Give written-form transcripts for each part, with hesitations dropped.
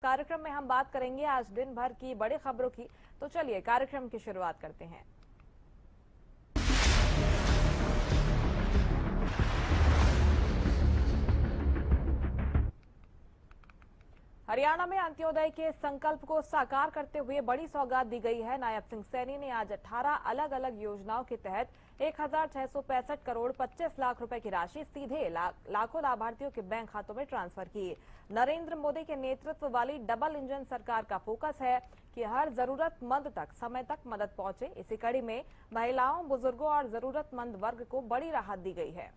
कार्यक्रम में हम बात करेंगे आज दिन भर की बड़ी खबरों की। तो चलिए कार्यक्रम की शुरुआत करते हैं। हरियाणा में अंत्योदय के संकल्प को साकार करते हुए बड़ी सौगात दी गई है। नायब सिंह सैनी ने आज 18 अलग अलग योजनाओं के तहत 1665 करोड़ 25 लाख रुपए की राशि सीधे लाखों लाभार्थियों के बैंक खातों में ट्रांसफर की। नरेंद्र मोदी के नेतृत्व वाली डबल इंजन सरकार का फोकस है कि हर जरूरतमंद तक समय तक मदद पहुंचे। इसी कड़ी में महिलाओं, बुजुर्गों और जरूरतमंद वर्ग को बड़ी राहत दी गई है।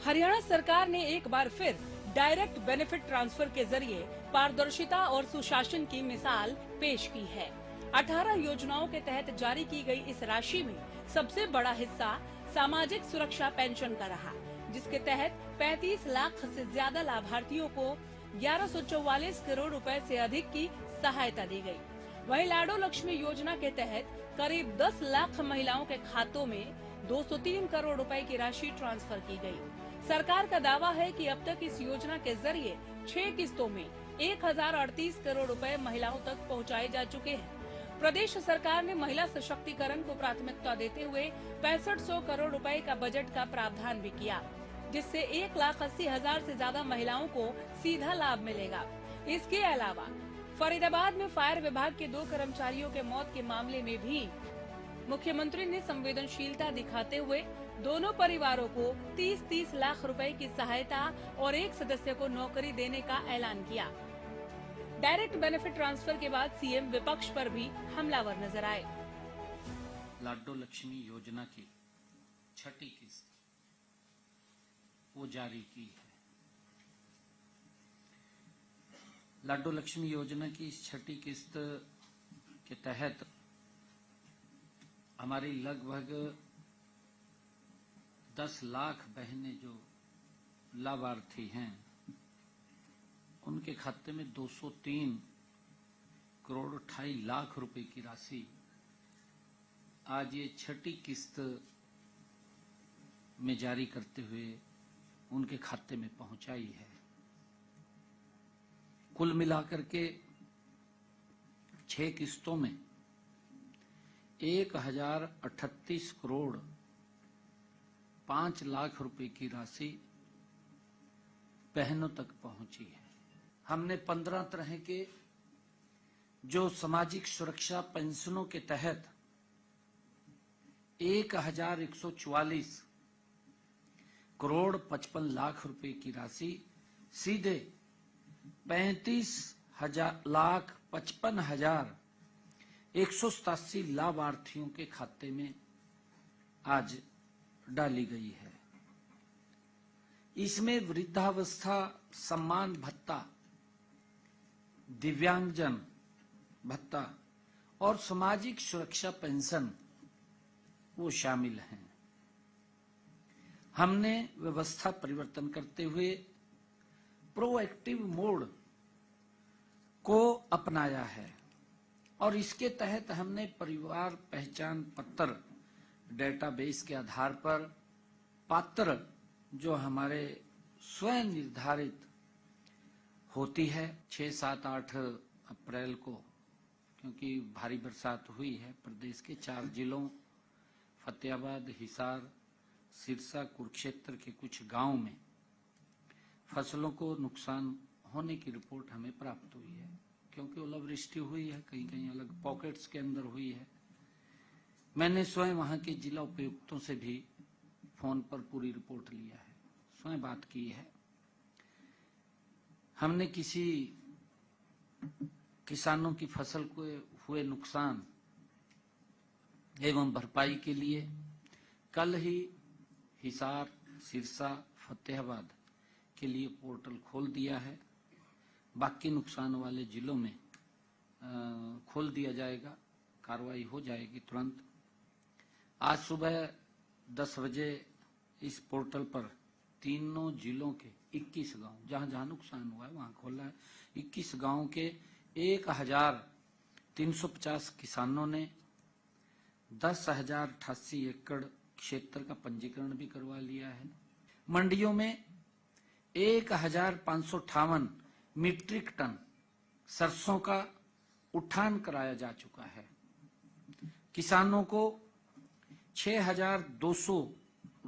हरियाणा सरकार ने एक बार फिर डायरेक्ट बेनिफिट ट्रांसफर के जरिए पारदर्शिता और सुशासन की मिसाल पेश की है। 18 योजनाओं के तहत जारी की गई इस राशि में सबसे बड़ा हिस्सा सामाजिक सुरक्षा पेंशन का रहा, जिसके तहत 35 लाख से ज्यादा लाभार्थियों को 1144 करोड़ रुपए से अधिक की सहायता दी गई। वहीं लाडो लक्ष्मी योजना के तहत करीब 10 लाख महिलाओं के खातों में 203 करोड़ रुपए की राशि ट्रांसफर की गई। सरकार का दावा है कि अब तक इस योजना के जरिए 6 किस्तों में 1038 करोड़ रुपए महिलाओं तक पहुंचाए जा चुके हैं। प्रदेश सरकार ने महिला सशक्तिकरण को प्राथमिकता देते हुए 6500 करोड़ रुपए का बजट का प्रावधान भी किया, जिससे 1,80,000 से ज्यादा महिलाओं को सीधा लाभ मिलेगा। इसके अलावा फरीदाबाद में फायर विभाग के 2 कर्मचारियों के मौत के मामले में भी मुख्यमंत्री ने संवेदनशीलता दिखाते हुए दोनों परिवारों को 30-30 लाख रुपए की सहायता और एक सदस्य को नौकरी देने का ऐलान किया। डायरेक्ट बेनिफिट ट्रांसफर के बाद सीएम विपक्ष पर भी हमलावर नजर आए। लाडो लक्ष्मी योजना की 6ठी किस्त वो जारी की है। लाडो लक्ष्मी योजना की 6ठी किस्त के तहत हमारी लगभग 10 लाख बहनें जो लाभार्थी हैं, उनके खाते में 203 करोड़ 28 लाख रुपए की राशि आज ये 6ठी किस्त में जारी करते हुए उनके खाते में पहुंचाई है। कुल मिलाकर के 6 किस्तों में 1038 करोड़ 5 लाख रुपए की राशि बहनों तक पहुंची है। हमने 15 तरह के जो सामाजिक सुरक्षा पेंशनों के तहत 1144 करोड़ 55 लाख रुपए की राशि सीधे 35,55,187 लाभार्थियों के खाते में आज डाली गई है। इसमें वृद्धावस्था सम्मान भत्ता, दिव्यांगजन भत्ता और सामाजिक सुरक्षा पेंशन वो शामिल हैं। हमने व्यवस्था परिवर्तन करते हुए प्रोएक्टिव मोड को अपनाया है और इसके तहत हमने परिवार पहचान पत्र डेटाबेस के आधार पर पात्र जो हमारे स्वयं निर्धारित होती है 6, 7, 8 अप्रैल को, क्योंकि भारी बरसात हुई है प्रदेश के 4 जिलों फतेहाबाद, हिसार, सिरसा, कुरुक्षेत्र के कुछ गांव में फसलों को नुकसान होने की रिपोर्ट हमें प्राप्त हुई है, क्योंकि ओलावृष्टि हुई है, कहीं कहीं अलग पॉकेट्स के अंदर हुई है। मैंने स्वयं वहां के जिला उपायुक्तों से भी फोन पर पूरी रिपोर्ट लिया है, स्वयं बात की है। हमने किसी किसानों की फसल को हुए नुकसान एवं भरपाई के लिए कल ही हिसार, सिरसा, फतेहाबाद के लिए पोर्टल खोल दिया है। बाकी नुकसान वाले जिलों में खोल दिया जाएगा, कार्रवाई हो जाएगी तुरंत। आज सुबह 10 बजे इस पोर्टल पर तीनों जिलों के 21 गांव, जहां जहां नुकसान हुआ है वहां खोला है। 21 गांव के 1350 किसानों ने 10,088 एकड़ क्षेत्र का पंजीकरण भी करवा लिया है। मंडियों में 1,558 मीट्रिक टन सरसों का उठान कराया जा चुका है। किसानों को 6,200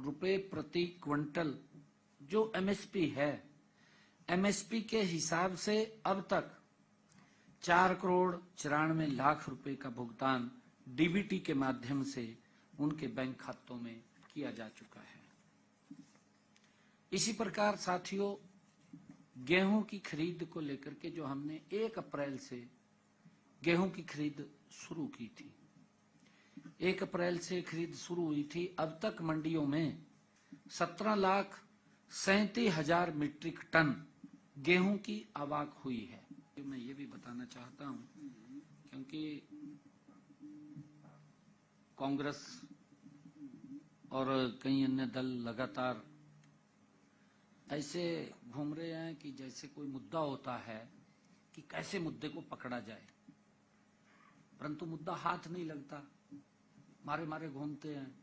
रुपए प्रति क्विंटल जो एमएसपी है, एमएसपी के हिसाब से अब तक 4,94,00,000 रुपए का भुगतान डीबीटी के माध्यम से उनके बैंक खातों में किया जा चुका है। इसी प्रकार साथियों, गेहूं की खरीद को लेकर के जो हमने 1 अप्रैल से गेहूं की खरीद शुरू की थी, 1 अप्रैल से खरीद शुरू हुई थी। अब तक मंडियों में 17,37,000 मीट्रिक टन गेहूं की आवक हुई है। मैं ये भी बताना चाहता हूं, क्योंकि कांग्रेस और कई अन्य दल लगातार ऐसे घूम रहे हैं कि जैसे कोई मुद्दा होता है कि कैसे मुद्दे को पकड़ा जाए, परंतु मुद्दा हाथ नहीं लगता, मारे मारे घूमते हैं।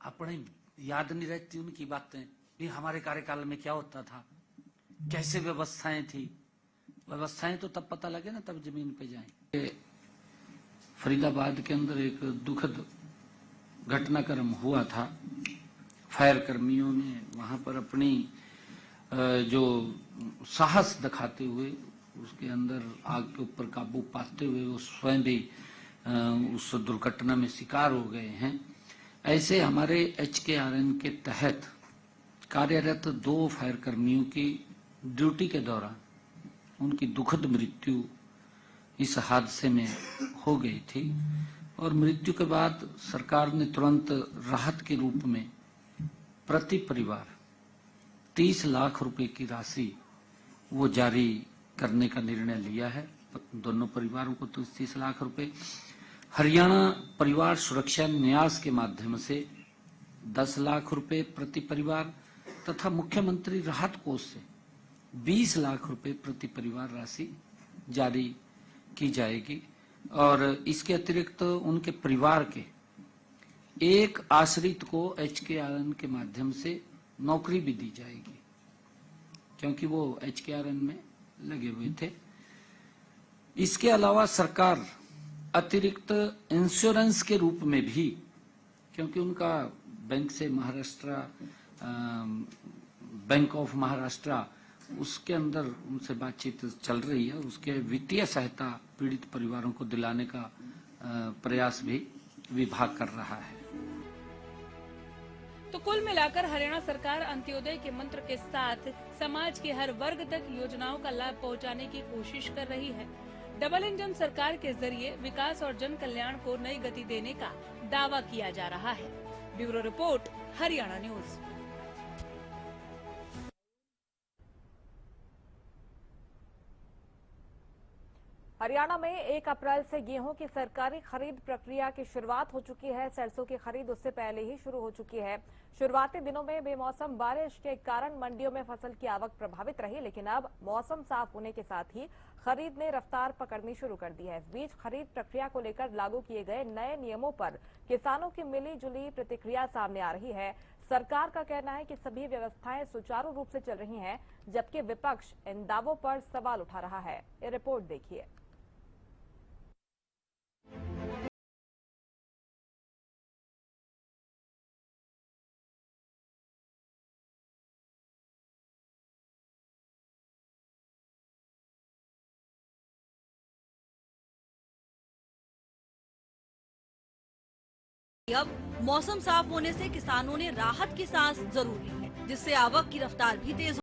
अपने याद नहीं रहती उनकी बातें, ये हमारे कार्यकाल में क्या होता था, कैसे व्यवस्थाएं थी। व्यवस्थाएं तो तब पता लगे ना, तब जमीन पे जाएं। फरीदाबाद के अंदर एक दुखद घटनाक्रम हुआ था। फायर कर्मियों ने वहां पर अपनी जो साहस दिखाते हुए उसके अंदर आग के ऊपर काबू पाते हुए वो स्वयं भी उस दुर्घटना में शिकार हो गए हैं। ऐसे हमारे HKRN के तहत कार्यरत 2 फायर कर्मियों की ड्यूटी के दौरान उनकी दुखद मृत्यु इस हादसे में हो गई थी, और मृत्यु के बाद सरकार ने तुरंत राहत के रूप में प्रति परिवार 30 लाख रुपए की राशि वो जारी करने का निर्णय लिया है। दोनों परिवारों को 30 लाख रुपए, हरियाणा परिवार सुरक्षा न्यास के माध्यम से 10 लाख रुपए प्रति परिवार तथा मुख्यमंत्री राहत कोष से 20 लाख रुपए प्रति परिवार राशि जारी की जाएगी। और इसके अतिरिक्त उनके परिवार के एक आश्रित को HKRN के माध्यम से नौकरी भी दी जाएगी, क्योंकि वो HKRN में लगे हुए थे। इसके अलावा सरकार अतिरिक्त इंश्योरेंस के रूप में भी, क्योंकि उनका बैंक से महाराष्ट्र बैंक ऑफ महाराष्ट्र उसके अंदर उनसे बातचीत चल रही है, उसके वित्तीय सहायता पीड़ित परिवारों को दिलाने का प्रयास भी विभाग कर रहा है। तो कुल मिलाकर हरियाणा सरकार अंत्योदय के मंत्र के साथ समाज के हर वर्ग तक योजनाओं का लाभ पहुंचाने की कोशिश कर रही है। डबल इंजन सरकार के जरिए विकास और जन कल्याण को नई गति देने का दावा किया जा रहा है। Bureau report, Haryana news. Haryana में 1 अप्रैल से गेहूं की सरकारी खरीद प्रक्रिया की शुरुआत हो चुकी है। सरसों की खरीद उससे पहले ही शुरू हो चुकी है। शुरुआती दिनों में बेमौसम बारिश के कारण मंडियों में फसल की आवक प्रभावित रही, लेकिन अब मौसम साफ होने के साथ ही खरीद ने रफ्तार पकड़नी शुरू कर दी है। इस बीच खरीद प्रक्रिया को लेकर लागू किए गए नए नियमों पर किसानों की मिली जुली प्रतिक्रिया सामने आ रही है। सरकार का कहना है कि सभी व्यवस्थाएं सुचारू रूप से चल रही हैं, जबकि विपक्ष इन दावों पर सवाल उठा रहा है। ये रिपोर्ट देखिए। अब मौसम साफ होने से किसानों ने राहत की सांस जरूर ली है, जिससे आवक की रफ्तार भी तेज हो।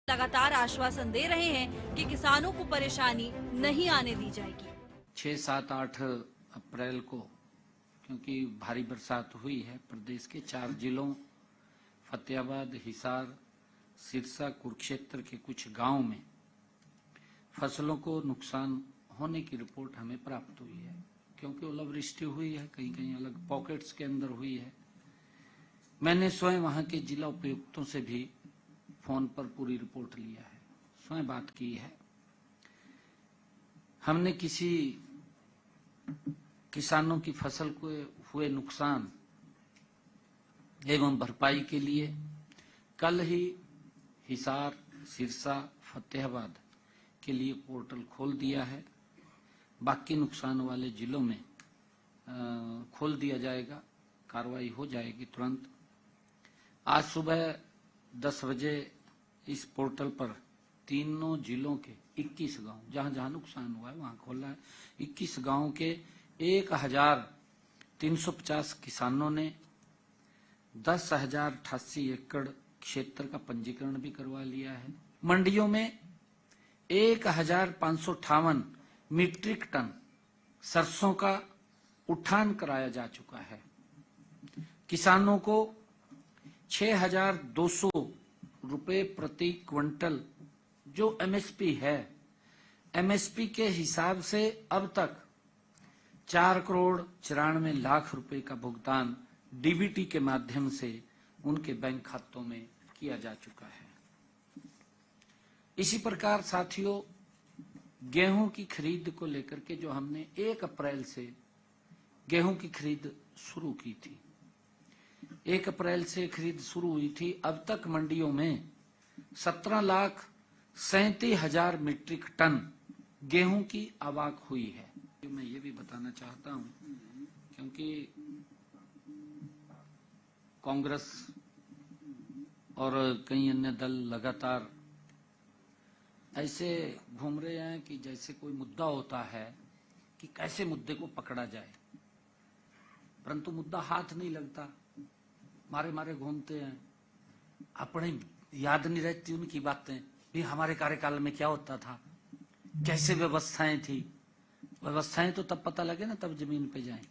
लगातार आश्वासन दे रहे हैं कि किसानों को परेशानी नहीं आने दी जाएगी। 6, 7, 8 अप्रैल को क्योंकि भारी बरसात हुई है, प्रदेश के 4 जिलों फतेहाबाद, हिसार, सिरसा, कुरुक्षेत्र के कुछ गांव में फसलों को नुकसान होने की रिपोर्ट हमें प्राप्त हुई है, क्योंकि ओलावृष्टि हुई है, कहीं कहीं अलग पॉकेट्स के अंदर हुई है। मैंने स्वयं वहां के जिला उपायुक्तों से भी फोन पर पूरी रिपोर्ट लिया है, स्वयं बात की है। हमने किसी किसानों की फसल को हुए नुकसान एवं भरपाई के लिए कल ही हिसार, सिरसा, फतेहाबाद के लिए पोर्टल खोल दिया है। बाकी नुकसान वाले जिलों में खोल दिया जाएगा, कार्रवाई हो जाएगी तुरंत। आज सुबह 10 बजे इस पोर्टल पर तीनों जिलों के 21 गांव, जहां जहां नुकसान हुआ है वहां खोला है। 21 गांव के 1350 किसानों ने 10,088 एकड़ क्षेत्र का पंजीकरण भी करवा लिया है। मंडियों में 1,558 मीट्रिक टन सरसों का उठान कराया जा चुका है। किसानों को 6,200 रुपए प्रति क्विंटल जो एमएसपी है, एमएसपी के हिसाब से अब तक 4,94,00,000 रुपए का भुगतान डीबीटी के माध्यम से उनके बैंक खातों में किया जा चुका है। इसी प्रकार साथियों, गेहूं की खरीद को लेकर के जो हमने 1 अप्रैल से गेहूं की खरीद शुरू की थी, 1 अप्रैल से खरीद शुरू हुई थी। अब तक मंडियों में 17,37,000 मीट्रिक टन गेहूं की आवक हुई है। मैं ये भी बताना चाहता हूं, क्योंकि कांग्रेस और कई अन्य दल लगातार ऐसे घूम रहे हैं कि जैसे कोई मुद्दा होता है कि कैसे मुद्दे को पकड़ा जाए, परंतु मुद्दा हाथ नहीं लगता, मारे मारे घूमते हैं। अपने याद नहीं रहती उनकी बातें भी, हमारे कार्यकाल में क्या होता था, कैसे व्यवस्थाएं थी। व्यवस्थाएं तो तब पता लगे ना, तब जमीन पे जाएं।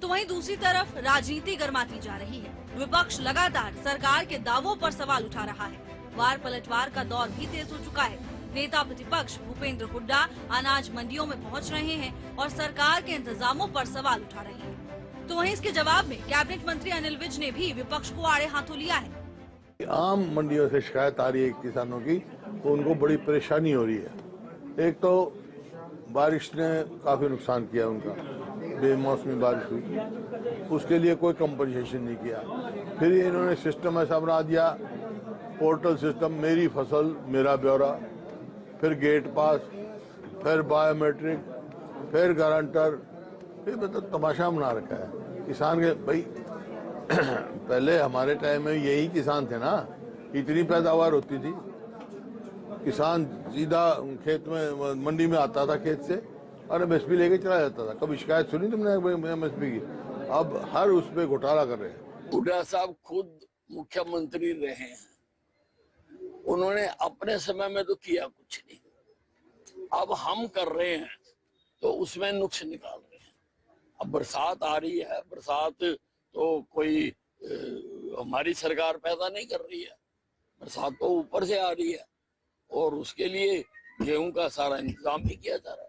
तो वहीं दूसरी तरफ राजनीति गर्माती जा रही है। विपक्ष लगातार सरकार के दावों पर सवाल उठा रहा है। वार पलटवार का दौर भी तेज हो चुका है। नेता प्रतिपक्ष भूपेंद्र हुड्डा अनाज मंडियों में पहुंच रहे हैं और सरकार के इंतजामों पर सवाल उठा रहे हैं। तो वहीं इसके जवाब में कैबिनेट मंत्री अनिल विज ने भी विपक्ष को आड़े हाथों लिया है। आम मंडियों से शिकायत आ रही है किसानों की, तो उनको बड़ी परेशानी हो रही है। एक तो बारिश ने काफी नुकसान किया उनका, बेमौसमी बारिश हुई, उसके लिए कोई कंपनसेशन नहीं किया। फिर इन्होंने सिस्टम ऐसा बना दिया, पोर्टल सिस्टम, मेरी फसल मेरा ब्यौरा, फिर गेट पास, फिर बायोमेट्रिक, फिर गारंटर। ये मतलब तमाशा बना रखा है किसान के। भाई पहले हमारे टाइम में यही किसान थे ना, इतनी पैदावार होती थी, किसान सीधा खेत में मंडी में आता था खेत से और एमएसपी लेके चला जाता था। कभी शिकायत सुनी तुमने एमएसपी की? अब हर उस पे घोटाला कर रहे हैं। हुड्डा साहब खुद मुख्यमंत्री रहे हैं, उन्होंने अपने समय में तो किया कुछ नहीं, अब हम कर रहे हैं तो उसमें नुक्स निकाल रहे हैं। अब बरसात आ रही है, बरसात तो कोई हमारी सरकार पैदा नहीं कर रही है, बरसात तो ऊपर से आ रही है और उसके लिए गेहूं का सारा इंतजाम भी किया जा रहा है।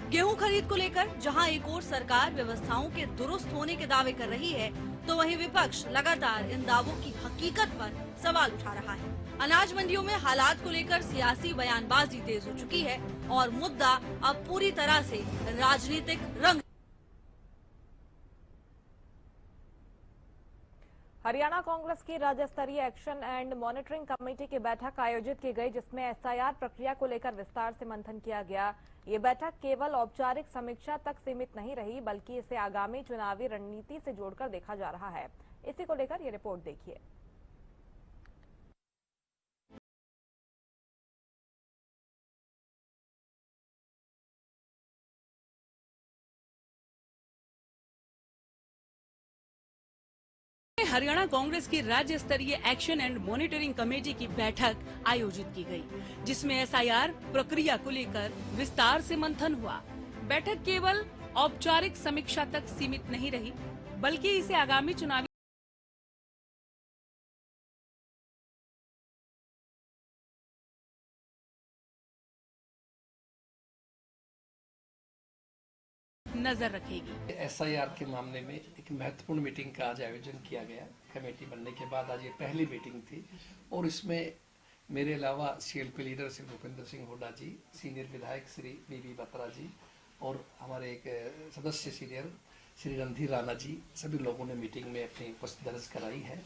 गेहूं खरीद को लेकर जहां एक ओर सरकार व्यवस्थाओं के दुरुस्त होने के दावे कर रही है, तो वहीं विपक्ष लगातार इन दावों की हकीकत पर सवाल उठा रहा है। अनाज मंडियों में हालात को लेकर सियासी बयानबाजी तेज हो चुकी है और मुद्दा अब पूरी तरह से राजनीतिक रंग। हरियाणा कांग्रेस की राज्य स्तरीय एक्शन एंड मॉनिटरिंग कमेटी की बैठक आयोजित की गई, जिसमें एसआईआर प्रक्रिया को लेकर विस्तार से मंथन किया गया। ये बैठक केवल औपचारिक समीक्षा तक सीमित नहीं रही, बल्कि इसे आगामी चुनावी रणनीति से जोड़कर देखा जा रहा है। इसी को लेकर ये रिपोर्ट देखिए। हरियाणा कांग्रेस की राज्य स्तरीय एक्शन एंड मॉनिटरिंग कमेटी की बैठक आयोजित की गई, जिसमें एसआईआर प्रक्रिया को लेकर विस्तार से मंथन हुआ। बैठक केवल औपचारिक समीक्षा तक सीमित नहीं रही, बल्कि इसे आगामी चुनावी नजर रखेगी। SIR के मामले में एक महत्वपूर्ण मीटिंग का आज आयोजन किया गया। कमेटी बनने के बाद आज ये पहली मीटिंग थी और इसमें मेरे अलावा CLP लीडर श्री भूपेंद्र सिंह हुड्डा जी, सीनियर विधायक श्री BB बत्रा जी और हमारे एक सदस्य सीनियर श्री रणधीर राणा जी, सभी लोगों ने मीटिंग में अपनी उपस्थिति दर्ज कराई है।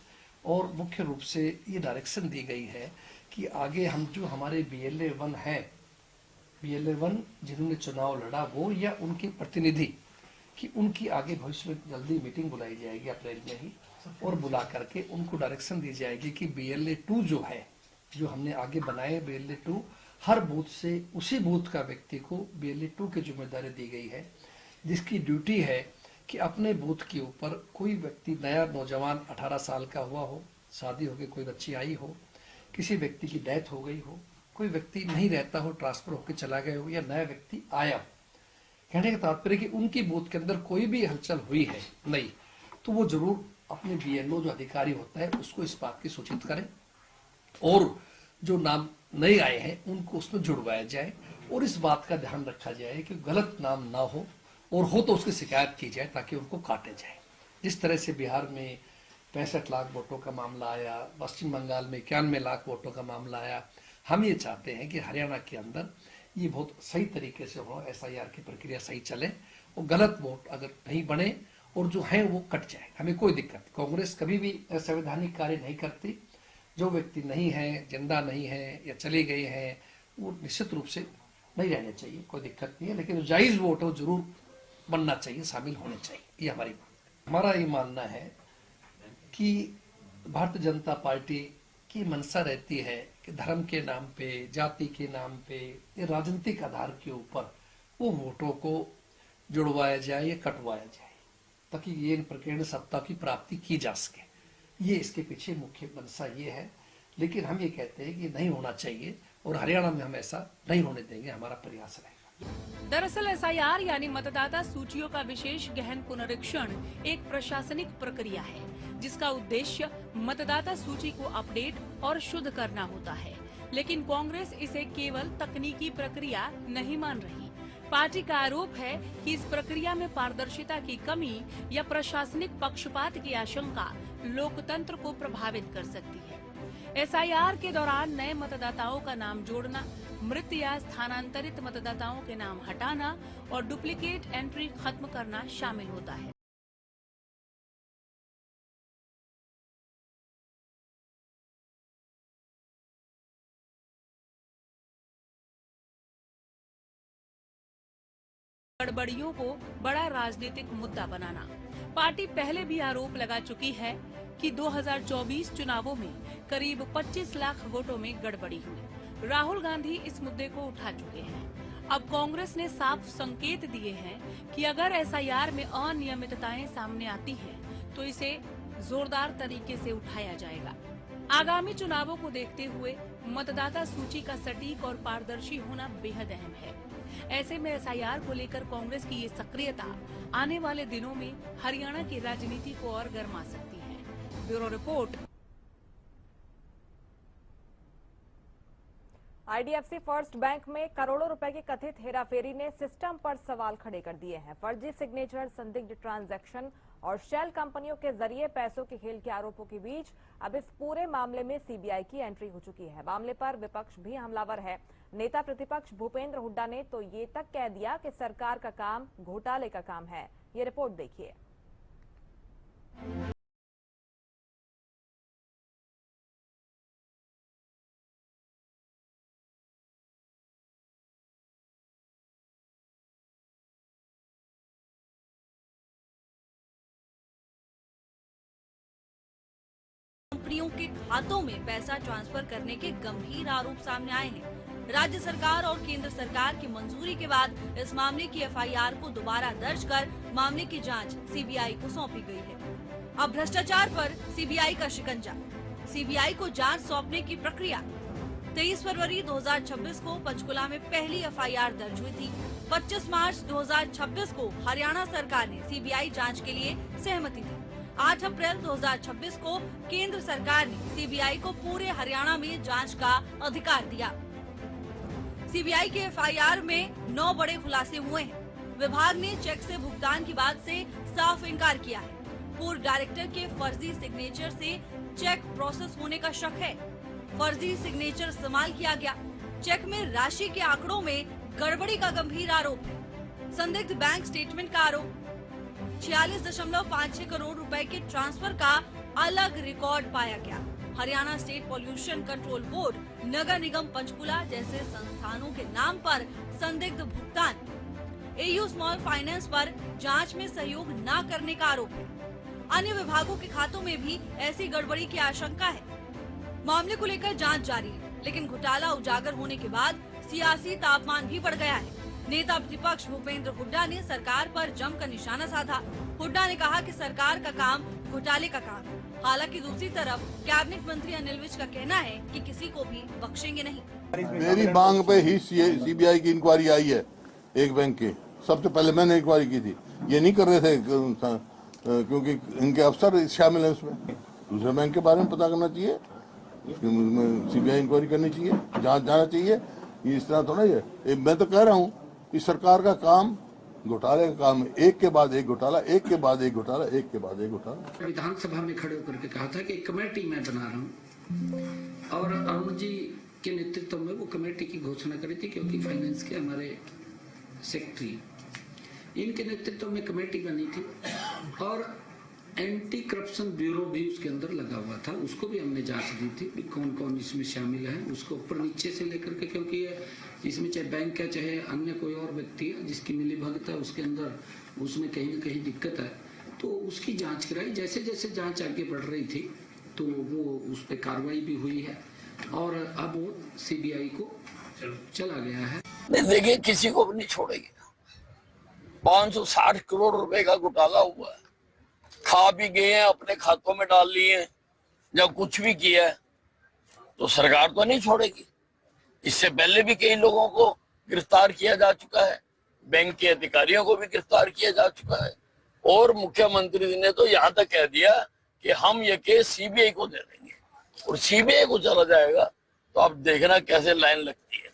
और मुख्य रूप से ये डायरेक्शन दी गई है कि आगे हम जो हमारे BLA 1 है, BLA 1 जिन्होंने चुनाव लड़ा वो या उनके प्रतिनिधि, कि उनकी आगे भविष्य में जल्दी मीटिंग बुलाई जाएगी अप्रैल में ही, और बुला करके उनको डायरेक्शन दी जाएगी कि BLA 2 जो है, जो हमने आगे बनाए BLA 2, हर बूथ से उसी बूथ का व्यक्ति को BLA 2 की जिम्मेदारी दी गई है, जिसकी ड्यूटी है कि अपने बूथ के ऊपर कोई व्यक्ति नया नौजवान 18 साल का हुआ हो, शादी होकर कोई बच्ची आई हो, किसी व्यक्ति की डेथ हो गई हो, कोई व्यक्ति नहीं रहता हो, ट्रांसफर होकर चला गया हो, या नया व्यक्ति आया हो, कहने का तात्पर्य कि उनकी बूथ के अंदर कोई भी हलचल हुई है नहीं, तो वो जरूर अपने BLO जो अधिकारी होता है उसको इस बात की सूचित करें और जो नाम नए आए हैं उनको उसमें जुड़वाया जाए और इस बात का ध्यान रखा जाए कि गलत नाम ना हो, और हो तो उसकी शिकायत की जाए ताकि उनको काटे जाए। जिस तरह से बिहार में 65 लाख वोटों का मामला आया, पश्चिम बंगाल में 91 लाख वोटों का मामला आया, हम ये चाहते हैं कि हरियाणा के अंदर ये बहुत सही तरीके से हो, SIR की प्रक्रिया सही चले और गलत वोट अगर नहीं बने और जो है वो कट जाए, हमें कोई दिक्कत। कांग्रेस कभी भी असंवैधानिक कार्य नहीं करती। जो व्यक्ति नहीं है, जिंदा नहीं है या चले गए हैं, वो निश्चित रूप से नहीं रहने चाहिए, कोई दिक्कत नहीं है, लेकिन जो जायज वोट हो जरूर बनना चाहिए, शामिल होने चाहिए, ये हमारी बात। हमारा ये मानना है कि भारतीय जनता पार्टी की मंशा रहती है कि धर्म के नाम पे, जाति के नाम पे, ये राजनीतिक आधार के ऊपर वो वोटों को जुड़वाया जाए या कटवाया जाए ताकि ये प्रकीर्ण सत्ता की प्राप्ति की जा सके। ये इसके पीछे मुख्य मंशा ये है, लेकिन हम ये कहते हैं कि नहीं होना चाहिए और हरियाणा में हम ऐसा नहीं होने देंगे, हमारा प्रयास रहेगा। दरअसल SIR यानी मतदाता सूचियों का विशेष गहन पुनरीक्षण एक प्रशासनिक प्रक्रिया है जिसका उद्देश्य मतदाता सूची को अपडेट और शुद्ध करना होता है, लेकिन कांग्रेस इसे केवल तकनीकी प्रक्रिया नहीं मान रही। पार्टी का आरोप है कि इस प्रक्रिया में पारदर्शिता की कमी या प्रशासनिक पक्षपात की आशंका लोकतंत्र को प्रभावित कर सकती है। SIR के दौरान नए मतदाताओं का नाम जोड़ना, मृत या स्थानांतरित मतदाताओं के नाम हटाना और डुप्लीकेट एंट्री खत्म करना शामिल होता है। गड़बड़ियों को बड़ा राजनीतिक मुद्दा बनाना। पार्टी पहले भी आरोप लगा चुकी है कि 2024 चुनावों में करीब 25 लाख वोटों में गड़बड़ी हुई। राहुल गांधी इस मुद्दे को उठा चुके हैं। अब कांग्रेस ने साफ संकेत दिए हैं कि अगर SIR में अनियमितताएं सामने आती हैं, तो इसे जोरदार तरीके से उठाया जाएगा। आगामी चुनावों को देखते हुए मतदाता सूची का सटीक और पारदर्शी होना बेहद अहम है। ऐसे में SIR को लेकर कांग्रेस की ये सक्रियता आने वाले दिनों में हरियाणा की राजनीति को और गर्मा सकती है। Bureau report. IDFC first bank में करोड़ों रुपए की कथित हेराफेरी ने सिस्टम पर सवाल खड़े कर दिए हैं। फर्जी सिग्नेचर, संदिग्ध ट्रांजैक्शन और शेल कंपनियों के जरिए पैसों के खेल के आरोपों के बीच अब इस पूरे मामले में CBI की एंट्री हो चुकी है। मामले पर विपक्ष भी हमलावर है। नेता प्रतिपक्ष भूपेंद्र हुड्डा ने तो ये तक कह दिया कि सरकार का काम घोटाले का काम है। ये रिपोर्ट देखिए। कंपनियों के खातों में पैसा ट्रांसफर करने के गंभीर आरोप सामने आए हैं। राज्य सरकार और केंद्र सरकार की मंजूरी के बाद इस मामले की FIR को दोबारा दर्ज कर मामले की जांच CBI को सौंपी गई है। अब भ्रष्टाचार पर CBI का शिकंजा। CBI को जांच सौंपने की प्रक्रिया। 23 फरवरी 2026 को पंचकुला में पहली FIR दर्ज हुई थी। 25 मार्च 2026 को हरियाणा सरकार ने CBI जांच के लिए सहमति दी। 8 अप्रैल 2026 को केंद्र सरकार ने CBI को पूरे हरियाणा में जांच का अधिकार दिया। CBI के FIR में 9 बड़े खुलासे हुए हैं। विभाग ने चेक से भुगतान की बात से साफ इनकार किया है। पूर्व डायरेक्टर के फर्जी सिग्नेचर से चेक प्रोसेस होने का शक है। फर्जी सिग्नेचर इस्तेमाल किया गया। चेक में राशि के आंकड़ों में गड़बड़ी का गंभीर आरोप है। संदिग्ध बैंक स्टेटमेंट का आरोप। 46.56 करोड़ रुपए के ट्रांसफर का अलग रिकॉर्ड पाया गया। Haryana state pollution control board, नगर निगम पंचकुला जैसे संस्थानों के नाम पर संदिग्ध भुगतान। एयू स्मॉल फाइनेंस पर जांच में सहयोग न करने का आरोप है। अन्य विभागों के खातों में भी ऐसी गड़बड़ी की आशंका है। मामले को लेकर जांच जारी है, लेकिन घोटाला उजागर होने के बाद सियासी तापमान भी बढ़ गया है। नेता प्रतिपक्ष भूपेंद्र हुड्डा ने सरकार पर जमकर निशाना साधा। हुड्डा ने कहा कि सरकार का काम घोटाले का काम है। हालांकि दूसरी तरफ कैबिनेट मंत्री अनिल विज का कहना है कि किसी को भी बख्शेंगे नहीं। मेरी मांग पे ही सीबीआई की इंक्वायरी आई है। एक बैंक की सबसे पहले मैंने इंक्वायरी की थी। ये नहीं कर रहे थे क्योंकि इनके अफसर शामिल हैं उसमें। दूसरे बैंक के बारे में पता करना चाहिए, उसमें सीबीआई इंक्वायरी करनी चाहिए, जांच जाना चाहिए। ये इस तरह थोड़ा है। मैं तो कह रहा हूँ कि सरकार का काम घोटाले का काम है। एक के बाद एक घोटाला, एक के बाद एक घोटाला, एक के बाद एक घोटाला। विधानसभा में खड़े होकर के कहा था कि कमेटी मैं बना रहा हूँ और अरुण जी के नेतृत्व में वो कमेटी की घोषणा करी थी, क्योंकि फाइनेंस के हमारे सेक्रेटरी इनके नेतृत्व में कमेटी बनी थी और एंटी करप्शन ब्यूरो भी उसके अंदर लगा हुआ था। उसको भी हमने जांच दी थी कि कौन कौन इसमें शामिल है, उसको ऊपर नीचे से लेकर के, क्योंकि इसमें चाहे बैंक है चाहे अन्य कोई और व्यक्ति है जिसकी मिलीभगत है, उसके अंदर उसमें कहीं न कहीं दिक्कत है, तो उसकी जांच कराई। जैसे जैसे जांच आगे बढ़ रही थी तो वो उस पर कार्रवाई भी हुई है और अब वो सीबीआई को चला गया है। देखिए, किसी को भी नहीं छोड़ेगी। 560 करोड़ रुपए का घोटाला हुआ है। खा भी गए हैं, अपने खातों में डाल लिए हैं, जब कुछ भी किया है तो सरकार तो नहीं छोड़ेगी। इससे पहले भी कई लोगों को गिरफ्तार किया जा चुका है, बैंक के अधिकारियों को भी गिरफ्तार किया जा चुका है और मुख्यमंत्री जी ने तो यहाँ तक कह दिया कि हम ये केस सीबीआई को दे देंगे और सीबीआई को चला जाएगा। तो आप देखना कैसे लाइन लगती है।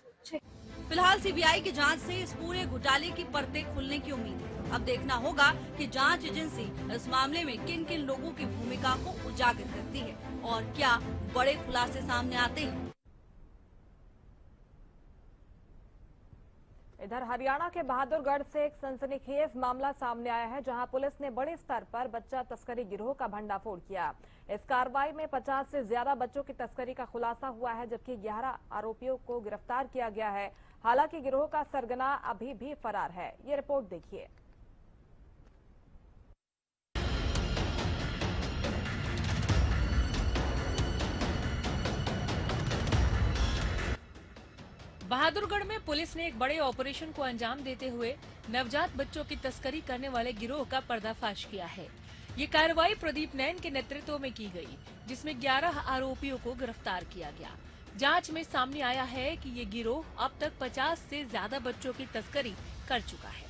फिलहाल सीबीआई की जांच से इस पूरे घोटाले की परतें खुलने की उम्मीद है। अब देखना होगा कि जांच एजेंसी इस मामले में किन किन लोगों की भूमिका को उजागर करती है और क्या बड़े खुलासे सामने आते हैं। इधर हरियाणा के बहादुरगढ़ से एक सनसनीखेज मामला सामने आया है, जहां पुलिस ने बड़े स्तर पर बच्चा तस्करी गिरोह का भंडाफोड़ किया। इस कार्रवाई में 50 से ज्यादा बच्चों की तस्करी का खुलासा हुआ है, जबकि 11 आरोपियों को गिरफ्तार किया गया है। हालांकि गिरोह का सरगना अभी भी फरार है। ये रिपोर्ट देखिए। बहादुरगढ़ में पुलिस ने एक बड़े ऑपरेशन को अंजाम देते हुए नवजात बच्चों की तस्करी करने वाले गिरोह का पर्दाफाश किया है। ये कार्रवाई प्रदीप नैन के नेतृत्व में की गई, जिसमें 11 आरोपियों को गिरफ्तार किया गया। जांच में सामने आया है कि ये गिरोह अब तक 50 से ज्यादा बच्चों की तस्करी कर चुका है।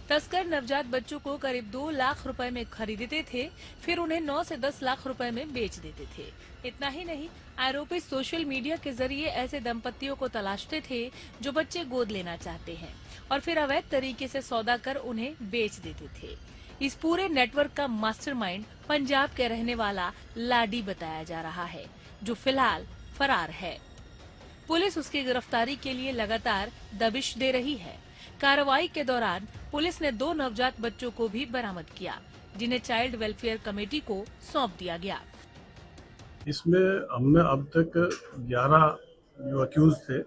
तस्कर नवजात बच्चों को करीब 2 लाख रुपए में खरीदते थे, फिर उन्हें 9 से 10 लाख रुपए में बेच देते थे। इतना ही नहीं, आरोपी सोशल मीडिया के जरिए ऐसे दंपतियों को तलाशते थे जो बच्चे गोद लेना चाहते हैं और फिर अवैध तरीके से सौदा कर उन्हें बेच देते थे। इस पूरे नेटवर्क का मास्टरमाइंड पंजाब के रहने वाला लाडी बताया जा रहा है, जो फिलहाल फरार है। पुलिस उसकी गिरफ्तारी के लिए लगातार दबिश दे रही है। कार्रवाई के दौरान पुलिस ने 2 नवजात बच्चों को भी बरामद किया, जिन्हें चाइल्ड वेलफेयर कमेटी को सौंप दिया गया। इसमें हमने अब तक 11 जो अक्यूज थे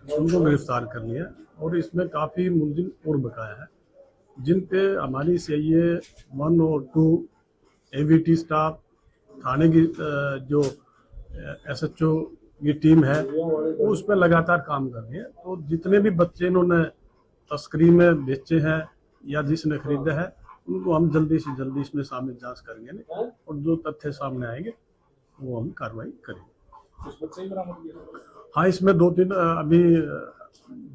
उनको गिरफ्तार कर लिया और इसमें काफ़ी मुलजिम और बकाया है, जिन पे हमारी सीआईए 1 और 2 एवीटी स्टाफ, थाने की जो एसएचओ की टीम है वो उस पर लगातार काम कर रही है। तो जितने भी बच्चे इन्होंने तस्करी में बेचे हैं या जिसने खरीदा है, उनको हम जल्दी से जल्दी इसमें शामिल जांच करेंगे और जो तथ्य सामने आएंगे वो हम कार्रवाई करेंगे। हाँ, इसमें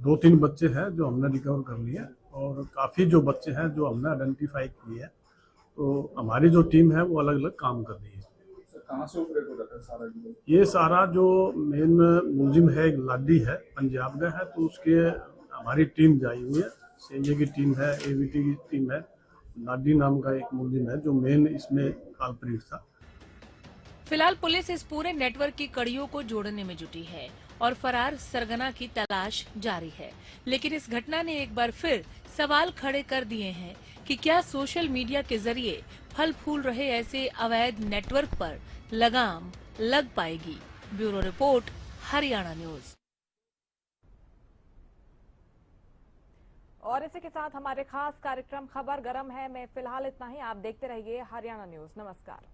2-3 बच्चे हैं जो हमने रिकवर कर लिए और काफ़ी जो बच्चे हैं जो हमने आइडेंटिफाई किए हैं, तो हमारी जो टीम है वो अलग अलग काम कर रही है। कहाँ से ऑपरेट हो जाता है सारा? ये सारा जो मेन मुलजिम है, एक लाडी है, पंजाब का है, तो उसके हमारी टीम जाई हुई है सीएनजी की टीम है, एवीटी की टीम है, नाडी नाम का एक मुलजिम है जो मेन इसमें काल्प्रिट था। फिलहाल पुलिस इस पूरे नेटवर्क की कड़ियों को जोड़ने में जुटी है और फरार सरगना की तलाश जारी है। लेकिन इस घटना ने एक बार फिर सवाल खड़े कर दिए हैं कि क्या सोशल मीडिया के जरिए फल फूल रहे ऐसे अवैध नेटवर्क पर लगाम लग पाएगी। Bureau report, Haryana news. और इसी के साथ हमारे खास कार्यक्रम खबर गरम है में फिलहाल इतना ही। आप देखते रहिए हरियाणा न्यूज। नमस्कार।